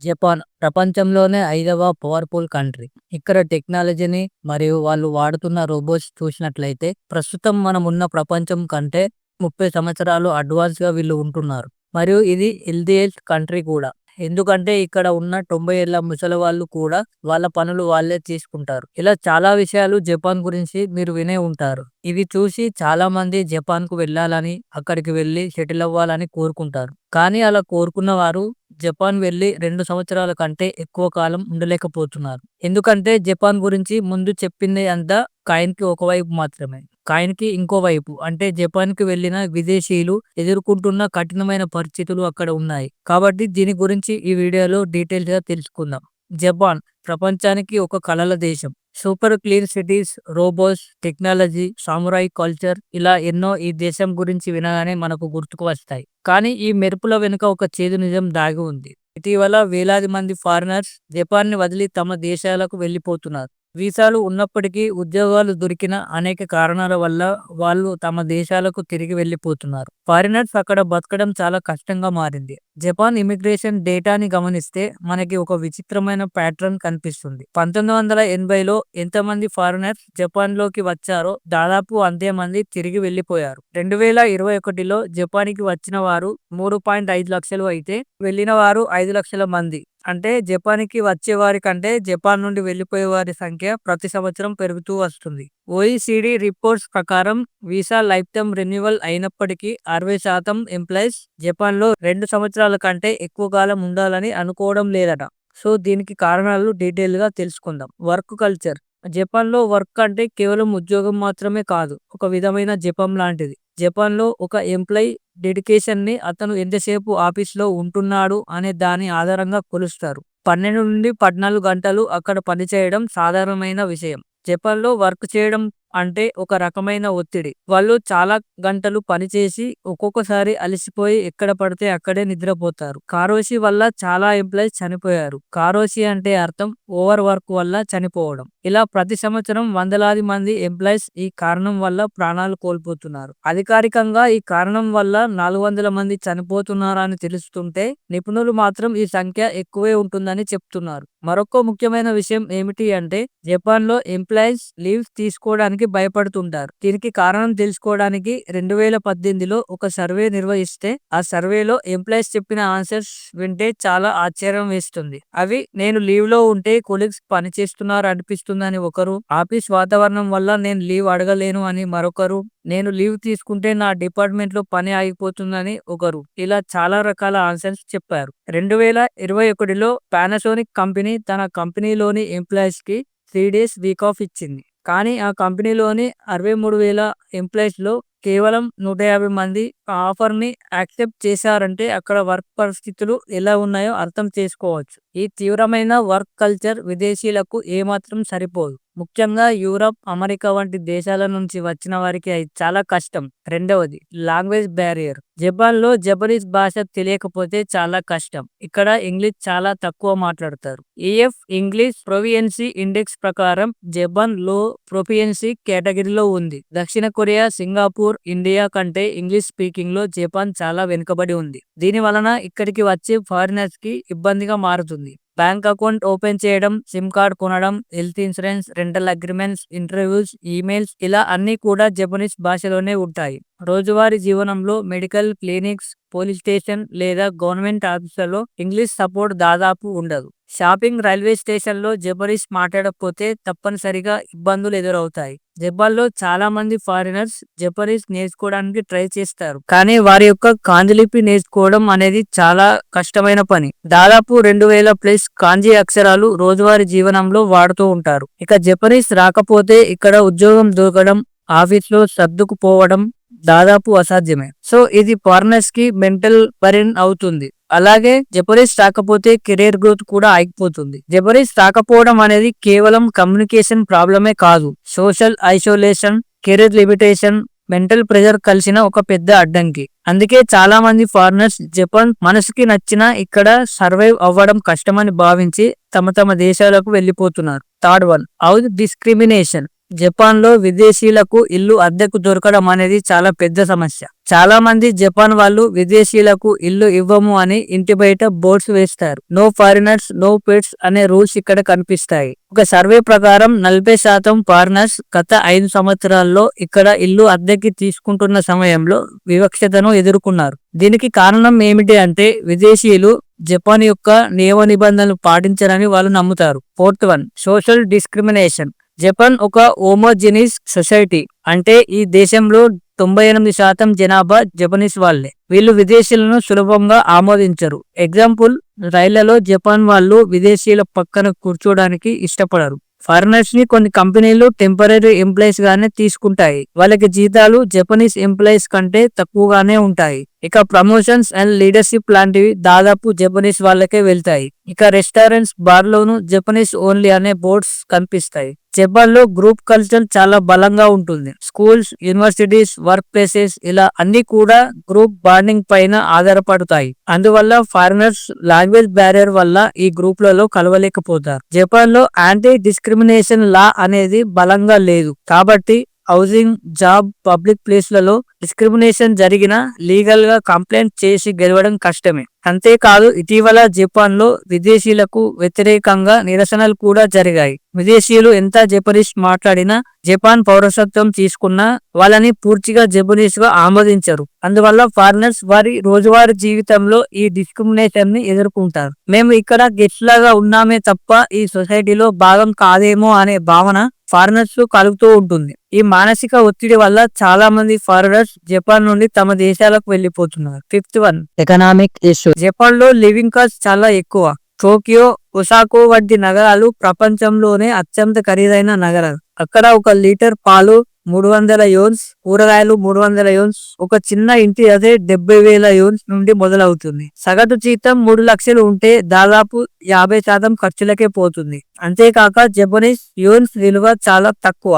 Japan ప్రపంచంలోనే 5వ powerful country. ఇక్కడ టెక్నాలజీని మరియు వాళ్ళు వాడుతున్న రోబోట్స్ చూసినట్లయితే ప్రస్తుతం మనం ఉన్న ప్రపంచం కంటే 30 సంవత్సరాలు అడ్వాన్స్‌గా వీళ్ళు ఉంటున్నారు. మరియు ఇది హెల్తీయెస్ట్ కంట్రీ కూడా. ఎందుకంటే ఇక్కడ ఉన్న 90 ఏళ్ల ముసలివాళ్ళు కూడా వాళ్ళ పనులు వాళ్ళే చేసుకుంటారు. ఇలా చాలా విషయాలు జపాన్ గురించి మీరు వినే ఉంటారు. ఇవి చూసి చాలామంది జపాన్‌కు వెళ్ళాలని, అక్కడికి వెళ్లి సెటిల్ అవ్వాలని కోరుకుంటారు. కానీ అలా కోరుకున్న వారు జపాన్ వెళ్లి 2 సంవత్సరాల కంటే ఎక్కువ కాలం ఉండలేకపోతున్నారు. ఎందుకంటే జపాన్ గురించి ముందు చెప్పింది అంతా కాయిన్‌కి ఒకవైపు మాత్రమే. కాయిన్‌కి ఇంకో వైపు అంటే జపాన్‌కి వెళ్ళిన విదేశీయులు ఎదుర్కొంటున్న కఠినమైన పరిస్థితులు అక్కడ ఉన్నాయి. కాబట్టి దీని గురించి ఈ వీడియోలో డీటెయిల్స్‌గా తెలుసుకుందాం. జపాన్ ప్రపంచానికి ఒక కలల దేశం. Super clean cities, robots, technology, సామురాయ్ culture ఇలా ఎన్నో ఈ దేశం గురించి వినగానే మనకు గుర్తుకు వస్తాయి. కానీ ఈ మెరుపుల వెనుక ఒక చేదు నిజం దాగి ఉంది. ఇటీవల వేలాది మంది ఫారినర్స్ జపాన్‌ని వదిలి తమ దేశాలకు వెళ్లిపోతున్నారు. వీసాలు ఉన్నప్పటికీ ఉద్యోగాలు దొరికిన అనేక కారణాల వల్ల వాళ్ళు తమ దేశాలకు తిరిగి వెళ్లిపోతున్నారు. ఫారినర్స్ అక్కడ బతకడం చాలా కష్టంగా మారింది. జపాన్ ఇమిగ్రేషన్ డేటాని గమనిస్తే మనకి ఒక విచిత్రమైన ప్యాటర్న్ కనిపిస్తుంది. 1980లో ఎంతమంది ఫారినర్స్ జపాన్‌లోకి వచ్చారో దాదాపు అంతే మంది తిరిగి వెళ్లిపోయారు. 2021లో జపాన్‌కి వచ్చిన వారు 3.5 లక్షలు అయితే వెళ్ళిన వారు 5 లక్షల మంది. అంటే జపాన్‌కి వచ్చే వారి కంటే జపాన్ నుండి వెళ్ళిపోయే వారి సంఖ్య ప్రతి సంవత్సరం పెరుగుతూ వస్తుంది. ఓఈసీడీ రిపోర్ట్స్ ప్రకారం వీసా లైఫ్ టైమ్ రెన్యువల్ అయినప్పటికీ 60% ఎంప్లాయీస్ జపాన్‌లో 2 సంవత్సరాల కంటే ఎక్కువ కాలం ఉండాలని అనుకోవడం లేదట. సో దీనికి కారణాలు డీటెయిల్‌గా తెలుసుకుందాం. Work culture. జపాన్‌లో వర్క్ అంటే కేవలం ఉద్యోగం మాత్రమే కాదు. ఒక విధమైన జపం లాంటిది. జపాన్‌లో ఒక ఎంప్లాయీ డెడికేషన్‌ని అతను ఎంతసేపు ఆఫీస్‌లో ఉంటున్నాడు అనే దాని ఆధారంగా కొలుస్తారు. 12-14 గంటలు అక్కడ పనిచేయడం సాధారణమైన విషయం. జపాన్‌లో వర్క్ చేయడం అంటే ఒక రకమైన ఒత్తిడి. వాళ్ళు చాలా గంటలు పనిచేసి ఒక్కొక్కసారి అలసిపోయి ఎక్కడ పడితే అక్కడే నిద్రపోతారు. కారోషి వల్ల చాలా ఎంప్లాయీస్ చనిపోయారు. కారోషి అంటే అర్థం ఓవర్ వర్క్ వల్ల చనిపోవడం. ఇలా ప్రతి సంవత్సరం వందలాది మంది ఎంప్లాయీస్ ఈ కారణం వల్ల ప్రాణాలు కోల్పోతున్నారు. అధికారికంగా ఈ కారణం వల్ల 400 మంది చనిపోతున్నారని తెలుస్తుంటే నిపుణులు మాత్రం ఈ సంఖ్య ఎక్కువే ఉంటుందని చెప్తున్నారు. మరొక ముఖ్యమైన విషయం ఏమిటి అంటే జపాన్‌లో ఎంప్లాయీస్ లీవ్స్ తీసుకోవడానికి భయపడుతుంటారు. దీనికి కారణం తెలుసుకోవడానికి 2018లో ఒక సర్వే నిర్వహిస్తే ఆ సర్వేలో ఎంప్లాయీస్ చెప్పిన ఆన్సర్స్ వింటే చాలా ఆశ్చర్యం వేస్తుంది. అవి నేను లీవ్ లో ఉంటే కొలీగ్స్ పని చేస్తున్నారు అనిపిస్తుందని ఒకరు, ఆఫీస్ వాతావరణం వల్ల నేను లీవ్ అడగలేను అని మరొకరు, నేను లీవ్ తీసుకుంటే నా డిపార్ట్మెంట్ లో పని ఆగిపోతుందని ఒకరు, ఇలా చాలా రకాల ఆన్సర్స్ చెప్పారు. 2021లో పానాసోనిక్ కంపెనీ తన కంపెనీలోని ఎంప్లాయీస్ కి 3 days వీక్ ఆఫ్ ఇచ్చింది. కానీ ఆ కంపెనీలోని 63,000 ఎంప్లాయీస్‌లో కేవలం 150 మంది ఆ ఆఫర్‌ని యాక్సెప్ట్ చేశారంటే అక్కడ వర్క్ పరిస్థితులు ఎలా ఉన్నాయో అర్థం చేసుకోవచ్చు. ఈ తీవ్రమైన వర్క్ కల్చర్ విదేశీయులకు ఏమాత్రం సరిపోదు. ముఖ్యంగా యూరప్, అమెరికా వంటి దేశాల నుంచి వచ్చిన వారికి అది చాలా కష్టం. రెండవది లాంగ్వేజ్ బ్యారియర్. జపాన్‌లో జపనీస్ భాష తెలియకపోతే చాలా కష్టం. ఇక్కడ ఇంగ్లీష్ చాలా తక్కువ మాట్లాడతారు. ఈఎఫ్ ఇంగ్లీష్ ప్రొఫియెన్సీ ఇండెక్స్ ప్రకారం జపాన్ లో ప్రొఫియెన్సీ కేటగిరీలో ఉంది. దక్షిణ కొరియా, సింగపూర్, ఇండియా కంటే ఇంగ్లీష్ స్పీకింగ్ లో జపాన్ చాలా వెనుకబడి ఉంది. దీని వలన ఇక్కడికి వచ్చే ఫారినర్స్ కి ఇబ్బందిగా మారుతుంది. బ్యాంక్ అకౌంట్ ఓపెన్ చేయడం, సిమ్ కార్డ్ కొనడం, health insurance, rental agreements, interviews, emails ఇలా అన్నీ కూడా జపనీస్ భాషలోనే ఉంటాయి. రోజువారీ జీవనంలో మెడికల్, క్లినిక్స్, పోలీస్ స్టేషన్ లేదా గవర్నమెంట్ ఆఫీసులలో ఇంగ్లీష్ సపోర్ట్ దాదాపు ఉండదు. షాపింగ్, రైల్వే స్టేషన్లో జపనీస్ మాట్లాడకపోతే తప్పనిసరిగా ఇబ్బందులు ఎదురవుతాయి. జపాన్‌లో చాలా మంది ఫారినర్స్ జపనీస్ నేర్చుకోవడానికి ట్రై చేస్తారు. కానీ వారి యొక్క కాంజిలిపి నేర్చుకోవడం అనేది చాలా కష్టమైన పని. దాదాపు 2000+ కాంజీ అక్షరాలు రోజువారీ జీవనంలో వాడుతూ ఉంటారు. ఇక జపనీస్ రాకపోతే ఇక్కడ ఉద్యోగం దొరకడం, ఆఫీస్‌లో సర్దుకుపోవడం దాదాపు అసాధ్యమే. సో ఇది ఫారినర్స్ కి మెంటల్ బర్డెన్ అవుతుంది. అలాగే జపనీస్ రాకపోతే కెరీర్ గ్రోత్ కూడా ఆగిపోతుంది. జపనీస్ రాకపోవడం అనేది కేవలం కమ్యూనికేషన్ ప్రాబ్లమే కాదు. Social isolation, career limitation, mental pressure కలిసిన ఒక పెద్ద అడ్డంకి. అందుకే చాలా మంది ఫారినర్స్ జపాన్ మనసుకి నచ్చినా ఇక్కడ సర్వైవ్ అవ్వడం కష్టమని భావించి తమ దేశాలకు వెళ్లిపోతున్నారు. Third one, house discrimination. Japan లో విదేశీయులకు ఇల్లు అద్దెకు దొరకడం అనేది చాలా పెద్ద సమస్య. చాలా మంది జపాన్ వాళ్ళు విదేశీయులకు ఇల్లు ఇవ్వము అని ఇంటి బయట బోర్డ్స్ వేస్తారు. నో ఫారినర్స్ నో పెట్స్ అనే రూల్స్ ఇక్కడ కనిపిస్తాయి. ఒక సర్వే ప్రకారం 40% ఫారినర్స్ గత 5 సంవత్సరాల్లో ఇక్కడ ఇల్లు అద్దెకి తీసుకుంటున్న సమయంలో వివక్షతను ఎదుర్కొన్నారు. దీనికి కారణం ఏమిటి అంటే విదేశీయులు జపాన్ యొక్క నియమ నిబంధనలు పాటించరని వాళ్ళు నమ్ముతారు. Fourth one, social discrimination. Japan ఒక హోమోజెనియస్ సొసైటీ. అంటే ఈ దేశంలో 98% జనాభా జపనీస్ వాళ్ళే. వీళ్ళు విదేశీయులను సులభంగా ఆమోదించరు. ఎగ్జాంపుల్, రైళ్లలో జపాన్ వాళ్ళు విదేశీయుల పక్కన కూర్చోడానికి ఇష్టపడరు. ఫారినర్స్ ని కొన్ని కంపెనీలు టెంపరీ ఎంప్లాయీస్ గానే తీసుకుంటాయి. వాళ్ళకి జీతాలు జపనీస్ ఎంప్లాయీస్ కంటే తక్కువగానే ఉంటాయి. ఇక ప్రమోషన్స్ అండ్ లీడర్షిప్ లాంటివి దాదాపు జపనీస్ వాళ్ళకే వెళ్తాయి. ఇక రెస్టారెంట్స్, బార్లోను జపనీస్ ఓన్లీ అనే బోర్డ్స్ కనిపిస్తాయి. జపాన్ లో గ్రూప్ కల్చర్ చాలా బలంగా ఉంటుంది. స్కూల్స్, యూనివర్సిటీస్, వర్క్ ప్లేసెస్ ఇలా అన్ని కూడా గ్రూప్ బాండింగ్ పైన ఆధారపడతాయి. అందువల్ల ఫారినర్స్ లాంగ్వేజ్ బ్యారియర్ వల్ల ఈ గ్రూప్లలో కలవలేకపోతారు. జపాన్ లో యాంటీ డిస్క్రిమినేషన్ లా అనేది బలంగా లేదు. కాబట్టి హౌసింగ్, జాబ్, పబ్లిక్ ప్లేస్లలో డిస్క్రిమినేషన్ జరిగినా లీగల్ గా కంప్లైంట్ చేసి గెలవడం కష్టమే. అంతేకాదు ఇటీవల జపాన్ లో విదేశీయులకు వ్యతిరేకంగా నిరసనలు కూడా జరిగాయి. విదేశీయులు ఎంత జపనీస్ మాట్లాడినా, జపాన్ పౌరసత్వం తీసుకున్నా వాళ్ళని పూర్తిగా జపనీస్ గా ఆమోదించరు. అందువల్ల ఫారినర్స్ వారి రోజువారీ జీవితంలో ఈ డిస్క్రిమినేషన్ ని ఎదుర్కొంటారు. మేము ఇక్కడ గెస్ట్ లాగా ఉన్నామే తప్ప ఈ సొసైటీలో భాగం కాదేమో అనే భావన ఫారినర్స్ కలుగుతూ ఉంటుంది. ఈ మానసిక ఒత్తిడి వల్ల చాలా మంది ఫారినర్స్ జపాన్ నుండి తమ దేశాలకు వెళ్లిపోతున్నారు. Fifth one, economic issue. Japan లో లివింగ్ కాస్ట్ చాలా ఎక్కువ. టోక్యో, ఒసాకో వంటి నగరాలు ప్రపంచంలోనే అత్యంత ఖరీదైన నగరాలు. అక్కడ ఒక లీటర్ పాలు 300 యోన్స్, కూరగాయలు 300 యోన్స్, ఒక చిన్న ఇంటి అదే 70,000 యోన్స్ నుండి మొదలవుతుంది. సగటు జీతం 3 లక్షలు ఉంటే దాదాపు 50% ఖర్చులకే పోతుంది. అంతేకాక జపనీస్ యోన్స్ విలువ చాలా తక్కువ.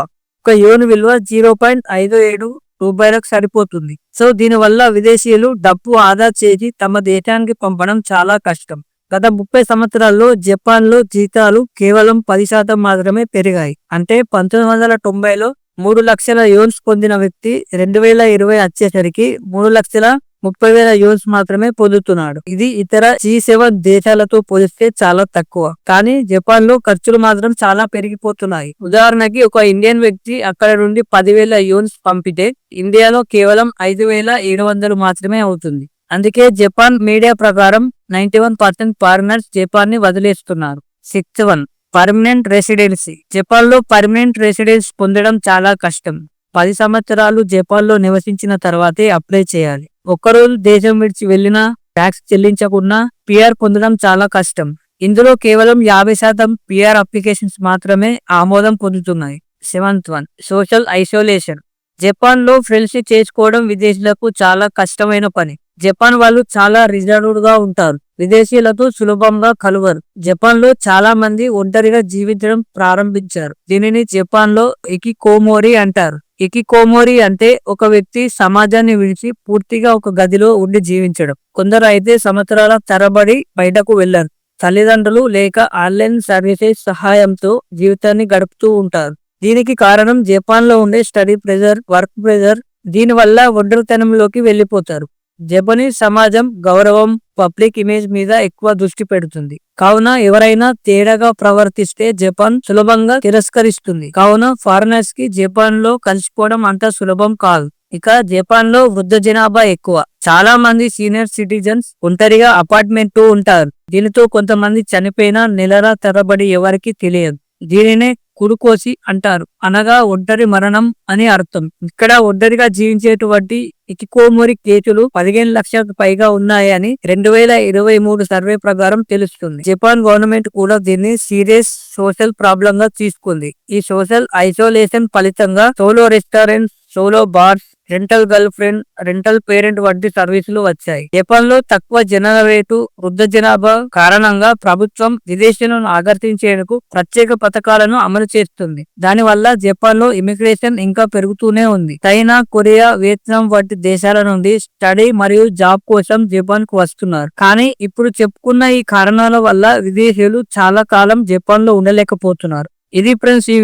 ఒక యోన్ విలువ 0.57 రూపాయలకు సరిపోతుంది. సో దీనివల్ల విదేశీయులు డబ్బు ఆదా చేసి తమ దేశానికి పంపడం చాలా కష్టం. గత 30 సంవత్సరాల్లో జపాన్ లో జీతాలు కేవలం 10% మాత్రమే పెరిగాయి. అంటే 1990లో 3 లక్షల యోన్స్ పొందిన వ్యక్తి 2020 వచ్చేసరికి 3,30,000 యోన్స్ మాత్రమే పొందుతున్నాడు. ఇది ఇతర G7 దేశాలతో పోలిస్తే చాలా తక్కువ. కానీ జపాన్ లో ఖర్చులు మాత్రం చాలా పెరిగిపోతున్నాయి. ఉదాహరణకి ఒక ఇండియన్ వ్యక్తి అక్కడ నుండి 10,000 యోన్స్ పంపితే ఇండియాలో కేవలం 5,700 మాత్రమే అవుతుంది. అందుకే జపాన్ మీడియా ప్రకారం 91% ఫారినర్స్ జపాన్ ని వదిలేస్తున్నారు. Sixth one, permanent residency. Japan లో పర్మనెంట్ రెసిడెన్స్ పొందడం చాలా కష్టం. 10 సంవత్సరాలు జపాన్ లో నివసించిన తర్వాతే అప్లై చేయాలి. ఒక్కరోజు దేశం విడిచి వెళ్లినా, ట్యాక్స్ చెల్లించకుండా పిఆర్ పొందడం చాలా కష్టం. ఇందులో కేవలం 50% పిఆర్ అప్లికేషన్స్ మాత్రమే ఆమోదం పొందుతున్నాయి. Seventh one, social isolation. Japan లో ఫ్రెండ్స్ చేసుకోవడం విదేశీయులకు చాలా కష్టమైన పని. జపాన్ వాళ్ళు చాలా రిజర్వ్డ్ గా ఉంటారు. విదేశీయులతో సులభంగా కలవరు. జపాన్ లో చాలా మంది ఒంటరిగా జీవించడం ప్రారంభించారు. దీనిని జపాన్ లో ఇకికోమోరి అంటారు. ఇకికోమోరి అంటే ఒక వ్యక్తి సమాజాన్ని విడిచి పూర్తిగా ఒక గదిలో ఉండి జీవించడం. కొందరు అయితే సంవత్సరాల తరబడి బయటకు వెళ్లరు. తల్లిదండ్రులు లేక ఆన్లైన్ సర్వీసెస్ సహాయంతో జీవితాన్ని గడుపుతూ ఉంటారు. దీనికి కారణం జపాన్ లో ఉండే స్టడీ ప్రెజర్, వర్క్ ప్రెజర్. దీనివల్ల ఒంటరితనంలోకి వెళ్లిపోతారు. జపనీస్ సమాజం గౌరవం, పబ్లిక్ ఇమేజ్ మీద ఎక్కువ దృష్టి పెడుతుంది. కావున ఎవరైనా తేడాగా ప్రవర్తిస్తే జపాన్ సులభంగా తిరస్కరిస్తుంది. కావున ఫారినర్స్ కి జపాన్ లో కలిసిపోవడం అంత సులభం కాదు. ఇక జపాన్ లో వృద్ధ జనాభా ఎక్కువ. చాలా మంది సీనియర్ సిటిజన్స్ ఒంటరిగా అపార్ట్మెంట్ ఉంటారు. దీనితో కొంతమంది చనిపోయినా నెలల తరబడి ఎవరికి తెలియదు. దీనినే కురుకోసి అంటారు, అనగా ఒంటరి మరణం అని అర్థం. ఇక్కడ ఒంటరిగా జీవించేటువంటి ఇకికోమోరి కేసులు 15 లక్షలకు పైగా ఉన్నాయని 2023 సర్వే ప్రకారం తెలుస్తుంది. జపాన్ గవర్నమెంట్ కూడా దీన్ని సీరియస్ సోషల్ ప్రాబ్లం గా తీసుకుంది. ఈ సోషల్ ఐసోలేషన్ ఫలితంగా solo restaurants, solo bars, rental girl friend, rental parent వంటి సర్వీసులు వచ్చాయి. జపాన్ లో తక్కువ జనాభా రేటు, వృద్ధ జనాభా కారణంగా ప్రభుత్వం విదేశీయులను ఆకర్షించేందుకు ప్రత్యేక పథకాలను అమలు చేస్తుంది. దానివల్ల జపాన్ లో ఇమిగ్రేషన్ ఇంకా పెరుగుతూనే ఉంది. చైనా, కొరియా, వియత్నాం వంటి దేశాల నుండి స్టడీ మరియు జాబ్ కోసం జపాన్ కు వస్తున్నారు. కానీ ఇప్పుడు చెప్పుకున్న ఈ కారణాల వల్ల విదేశీయులు చాలా కాలం జపాన్ లో ఉండలేకపోతున్నారు. ఇది ఫ్రెండ్స్ ఈ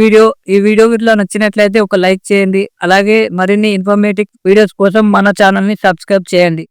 వీడియో ఇట్లా నచ్చినట్లయితే ఒక లైక్ చేయండి. అలాగే మరిన్ని ఇన్ఫర్మేటివ్ వీడియోస్ కోసం మన ఛానల్ ని సబ్స్క్రైబ్ చేయండి.